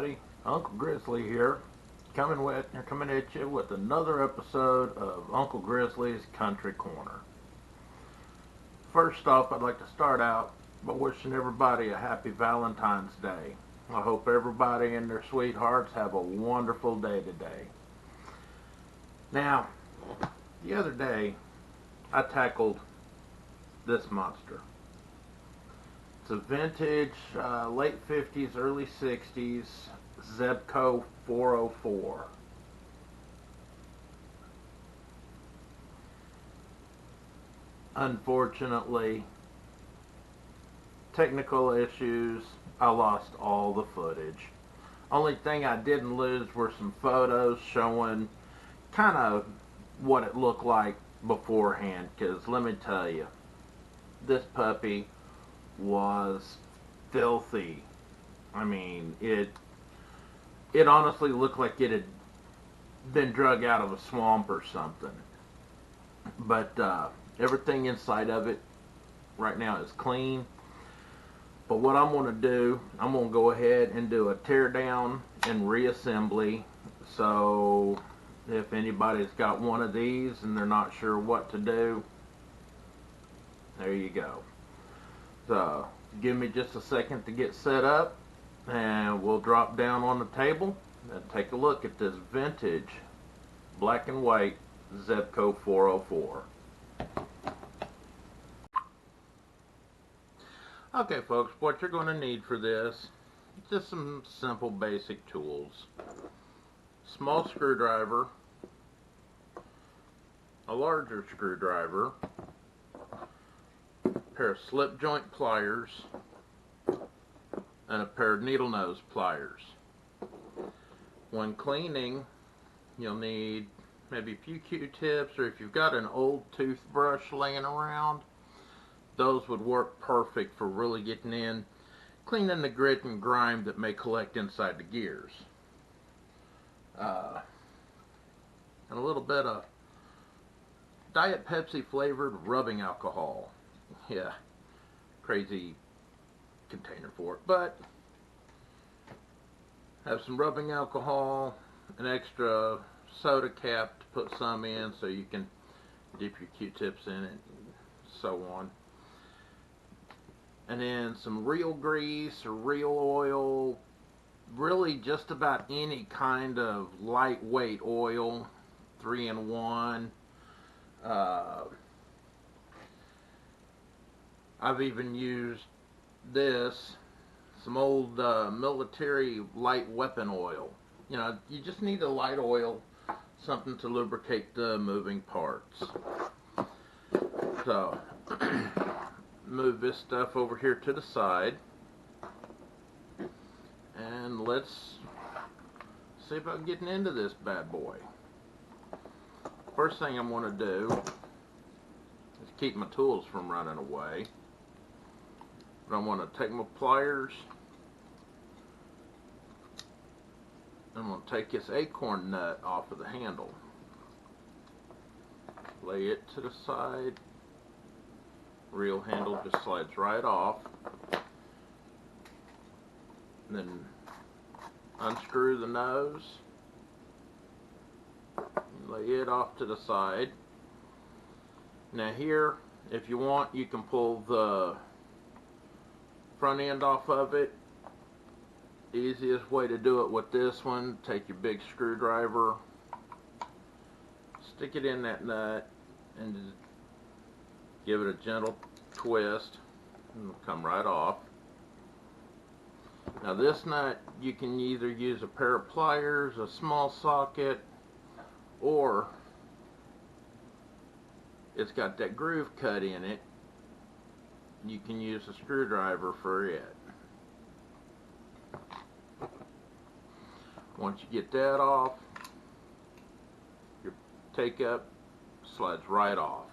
everybody. Uncle Grizzly here, coming at you with another episode of Uncle Grizzly's Country Corner. First off, I'd like to start out by wishing everybody a happy Valentine's Day. I hope everybody and their sweethearts have a wonderful day today. Now, the other day, I tackled this monster. It's a vintage, late 50s, early 60s Zebco 404. Unfortunately, technical issues, I lost all the footage. Only thing I didn't lose were some photos showing kind of what it looked like beforehand, because let me tell you, this puppy was filthy. I mean, it honestly looked like it had been drug out of a swamp or something. But everything inside of it right now is clean. But what I'm going to do, I'm going to go ahead and do a tear down and reassembly. So if anybody's got one of these and they're not sure what to do, there you go. So give me just a second to get set up, and we'll drop down on the table and take a look at this vintage black and white Zebco 404. Okay folks, what you're going to need for this, just some simple basic tools. Small screwdriver, a larger screwdriver, a pair of slip joint pliers, and a pair of needle nose pliers. When cleaning, you'll need maybe a few Q-tips, or if you've got an old toothbrush laying around, those would work perfect for really getting in, cleaning the grit and grime that may collect inside the gears. And a little bit of Diet Pepsi flavored rubbing alcohol. Yeah, crazy container for it, but have some rubbing alcohol, an extra soda cap to put some in so you can dip your Q-tips in it, and so on. And then some real grease or real oil, really just about any kind of lightweight oil, 3-in-1. I've even used this, some old military light weapon oil. You know, you just need a light oil, something to lubricate the moving parts. So, move this stuff over here to the side, and let's see about getting into this bad boy. First thing I'm going to do is keep my tools from running away. But I'm going to take my pliers, I'm going to take this acorn nut off of the handle, lay it to the side. Reel handle just slides right off. And then unscrew the nose, lay it off to the side. Now here, if you want, you can pull the front end off of it. Easiest way to do it with this one, take your big screwdriver, stick it in that nut, and just give it a gentle twist, and it'll come right off. Now this nut, you can either use a pair of pliers, a small socket, or it's got that groove cut in it. You can use a screwdriver for it. Once you get that off, your take-up slides right off.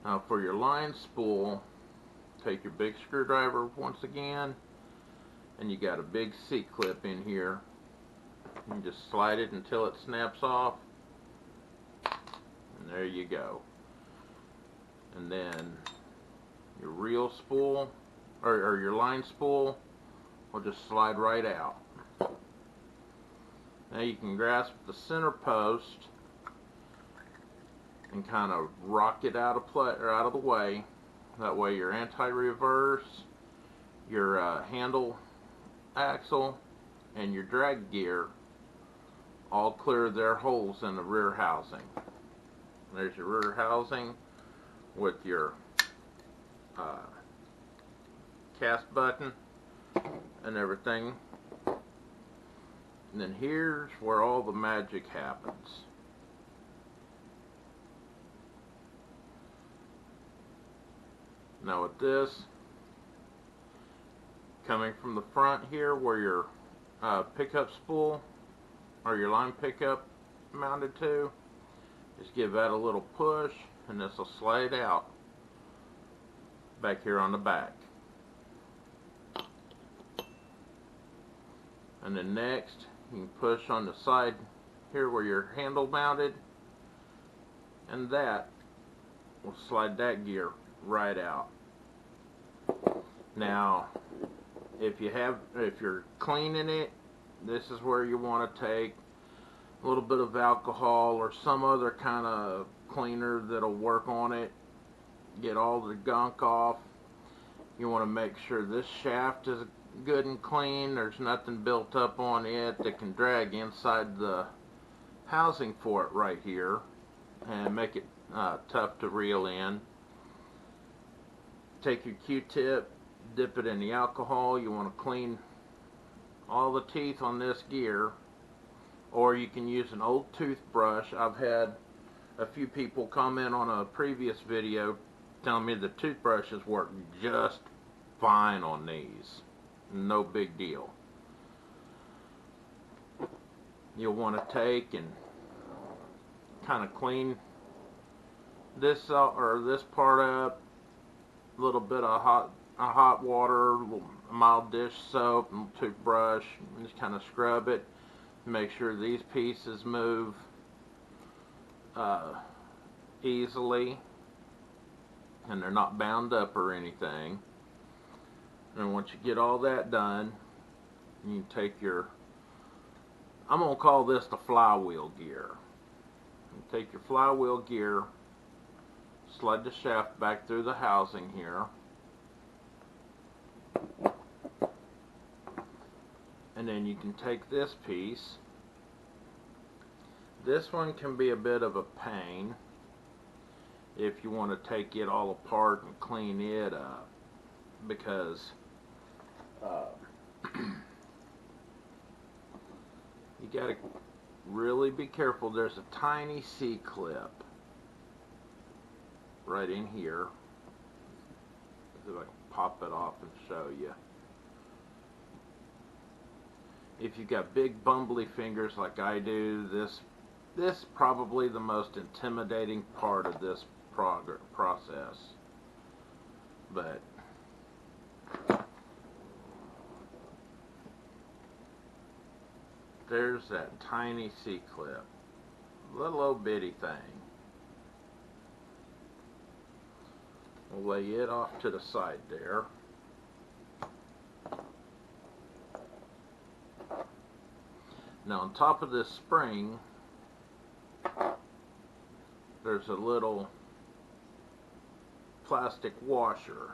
Now for your line spool, take your big screwdriver once again, and you got a big C-clip in here. You just slide it until it snaps off, and there you go. And then your reel spool, or your line spool, will just slide right out. Now you can grasp the center post and kind of rock it out of the way. That way your anti-reverse, your handle axle, and your drag gear all clear their holes in the rear housing. There's your rear housing with your cast button and everything. And then here's where all the magic happens. Now with this, coming from the front here where your pickup spool or your line pickup mounted to, just give that a little push and this will slide out back here on the back. And then next you can push on the side here where your handle mounted, and that will slide that gear right out. Now if you're cleaning it, this is where you want to take a little bit of alcohol or some other kind of cleaner that'll work on it, get all the gunk off. You want to make sure this shaft is good and clean, there's nothing built up on it that can drag inside the housing for it right here and make it tough to reel in. Take your Q-tip, dip it in the alcohol. You want to clean all the teeth on this gear, or you can use an old toothbrush. I've had a few people comment on a previous video telling me the toothbrushes work just fine on these. No big deal. You'll want to take and kind of clean this or this part up. A little bit of hot water, a mild dish soap, and toothbrush, and just kind of scrub it. Make sure these pieces move easily and they're not bound up or anything. And once you get all that done, you can take your, I'm going to call this the flywheel gear. You take your flywheel gear, slide the shaft back through the housing here, and then you can take this piece. This one can be a bit of a pain if you want to take it all apart and clean it up, because you got to really be careful. There's a tiny C-clip right in here. See if I can pop it off and show you. If you've got big bumbly fingers like I do, this is probably the most intimidating part of this process. But there's that tiny C-clip, little old bitty thing. We'll lay it off to the side there. Now on top of this spring, there's a little plastic washer.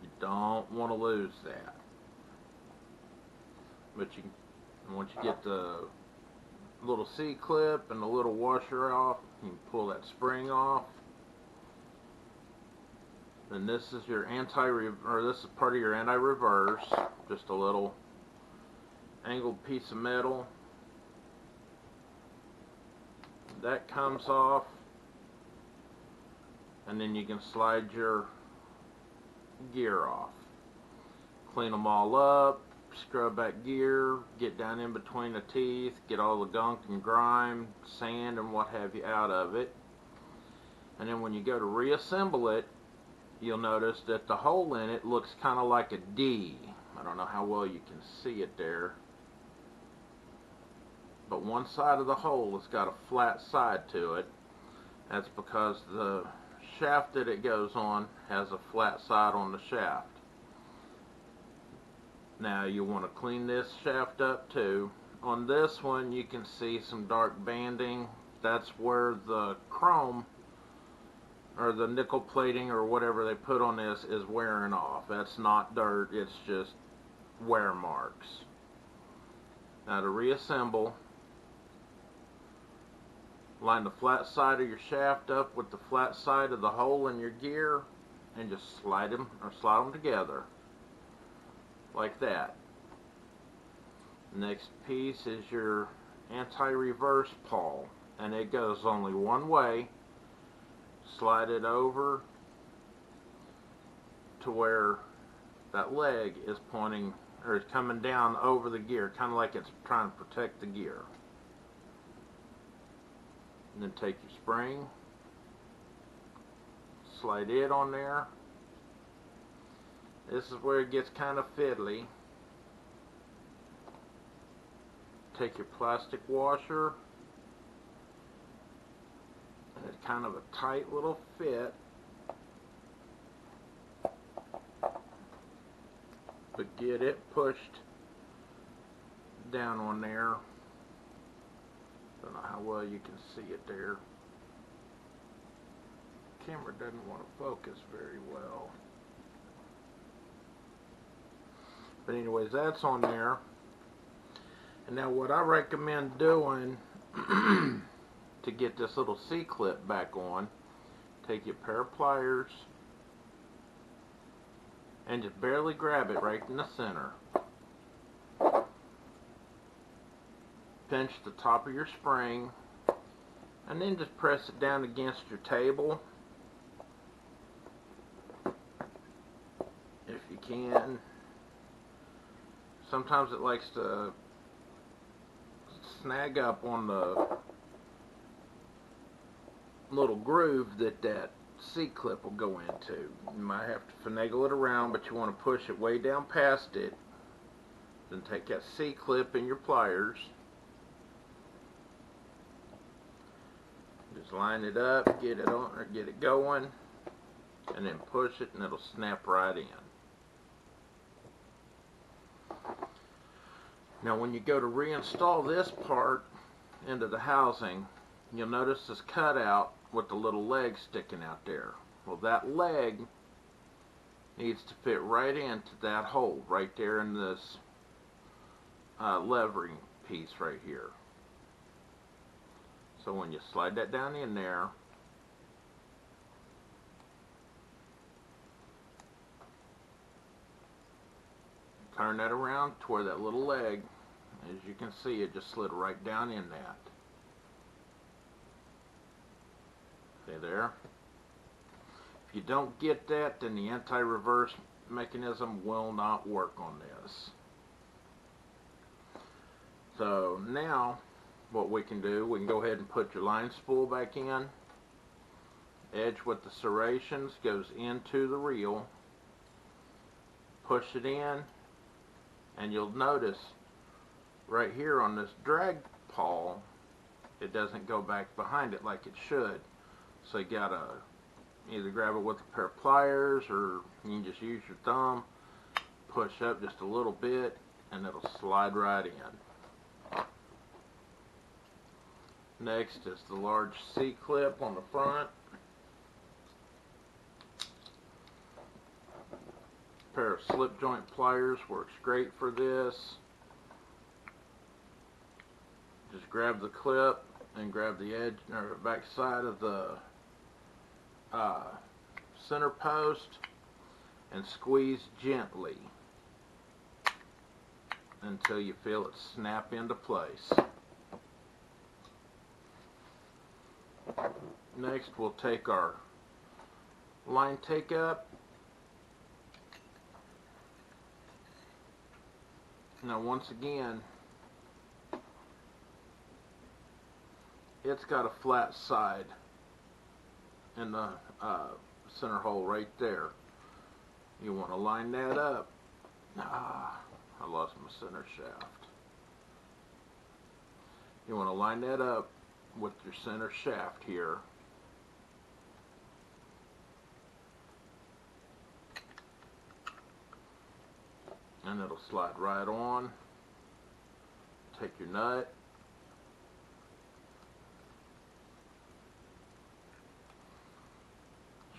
You don't want to lose that. But once you get the little C-clip and the little washer off, you can pull that spring off. Then this is your this is part of your anti-reverse, just a little angled piece of metal. That comes off, and then you can slide your gear off. Clean them all up, scrub that gear, get down in between the teeth, get all the gunk and grime, sand and what have you out of it. And then when you go to reassemble it, you'll notice that the hole in it looks kind of like a D. I don't know how well you can see it there, but one side of the hole has got a flat side to it. That's because the shaft that it goes on has a flat side on the shaft. Now you want to clean this shaft up too. On this one you can see some dark banding. That's where the chrome or the nickel plating or whatever they put on this is wearing off. That's not dirt, it's just wear marks. Now to reassemble, line the flat side of your shaft up with the flat side of the hole in your gear and just slide them together like that. Next piece is your anti-reverse pawl, and it goes only one way. Slide it over to where that leg is pointing or is coming down over the gear, kind of like it's trying to protect the gear. And then take your spring, slide it on there. This is where it gets kind of fiddly. Take your plastic washer, and it's kind of a tight little fit, but get it pushed down on there. Don't know how well you can see it there. Camera doesn't want to focus very well. But anyways, that's on there. And now what I recommend doing to get this little C-clip back on, take your pair of pliers and just barely grab it right in the center. Pinch the top of your spring and then just press it down against your table if you can. Sometimes it likes to snag up on the little groove that C-clip will go into. You might have to finagle it around, but you want to push it way down past it. Then take that C-clip in your pliers. Just line it up, get it on or get it going, and then push it and it'll snap right in. Now when you go to reinstall this part into the housing, you'll notice this cutout with the little leg sticking out there. Well, that leg needs to fit right into that hole right there in this levering piece right here. So when you slide that down in there, turn that around to where that little leg, as you can see, it just slid right down in that. See there? If you don't get that, then the anti-reverse mechanism will not work on this. So now what we can do, we can go ahead and put your line spool back in. Edge with the serrations goes into the reel. Push it in, and you'll notice right here on this drag pawl, it doesn't go back behind it like it should. So you gotta either grab it with a pair of pliers, or you can just use your thumb, push up just a little bit, and it'll slide right in. Next is the large C-clip on the front. A pair of slip joint pliers works great for this. Just grab the clip and grab the edge or back side of the center post and squeeze gently until you feel it snap into place. Next, we'll take our line take up. Now once again, it's got a flat side in the center hole right there. You want to line that up. I lost my center shaft. You want to line that up with your center shaft here. And and it'll slide right on. Take your nut,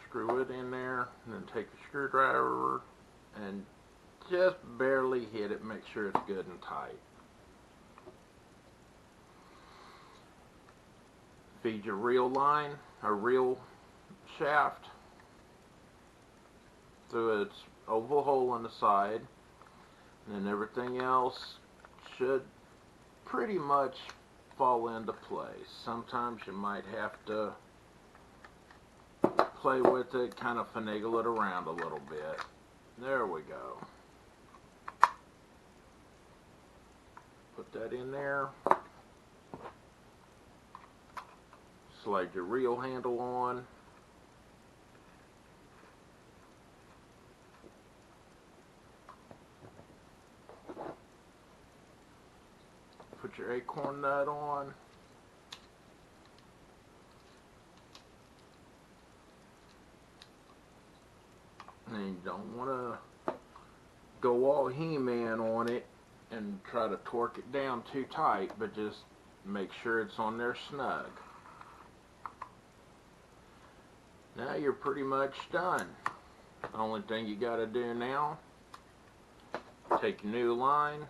screw it in there, and then take your screwdriver and just barely hit it. Make sure it's good and tight. Feed your reel line, or reel shaft, through its oval hole in the side, and then everything else should pretty much fall into place. Sometimes you might have to play with it, kind of finagle it around a little bit. There we go. Put that in there. Slide your reel handle on. Put your acorn nut on. And you don't want to go all He-Man on it and try to torque it down too tight, but just make sure it's on there snug. Now you're pretty much done. The only thing you got to do now, take your new line,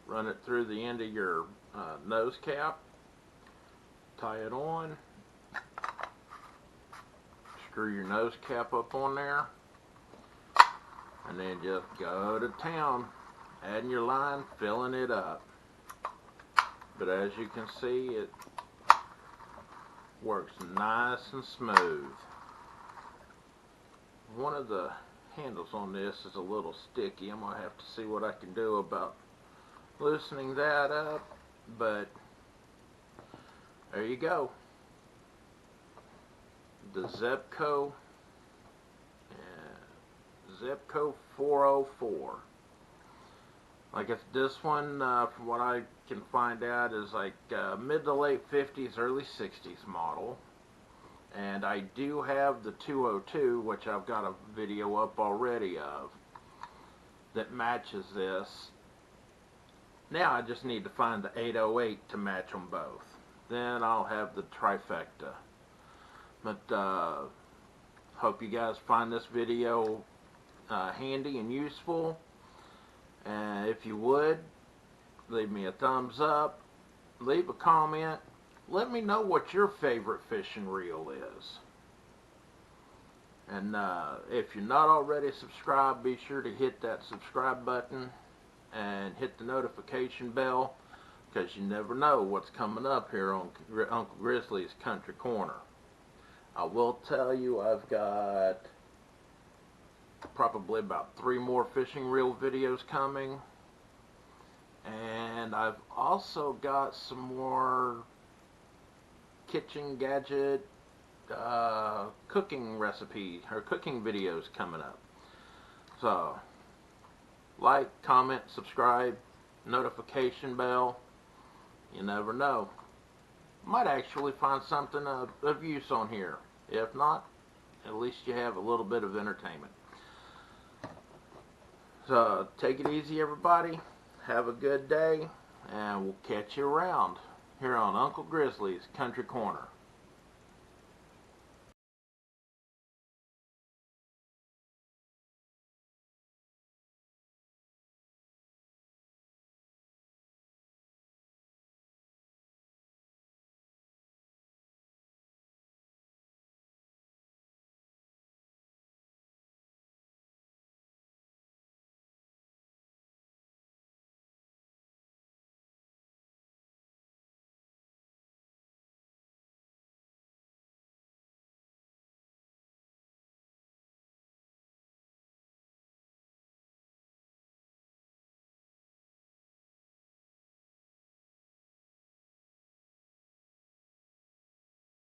run it through the end of your nose cap, tie it on, screw your nose cap up on there, and then just go to town, adding your line, filling it up. But as you can see, it works nice and smooth. One of the handles on this is a little sticky. I'm going to have to see what I can do about loosening that up, but there you go. The Zebco Zebco 404. Like if this one, from what I can find out, is like mid to late 50s, early 60s model. And I do have the 202, which I've got a video up already of, that matches this. Now I just need to find the 808 to match them both. Then I'll have the trifecta. But hope you guys find this video handy and useful. And if you would, leave me a thumbs up, leave a comment, let me know what your favorite fishing reel is. And if you're not already subscribed, be sure to hit that subscribe button and hit the notification bell, because you never know what's coming up here on Uncle Grizzly's Country Corner. I will tell you, I've got probably about 3 more fishing reel videos coming, and I've also got some more kitchen gadget cooking recipe or cooking videos coming up. So like, comment, subscribe, notification bell. You never know, might actually find something of use on here. If not, at least you have a little bit of entertainment. So take it easy, everybody. Have a good day, and we'll catch you around here on Uncle Grizzly's Country Corner.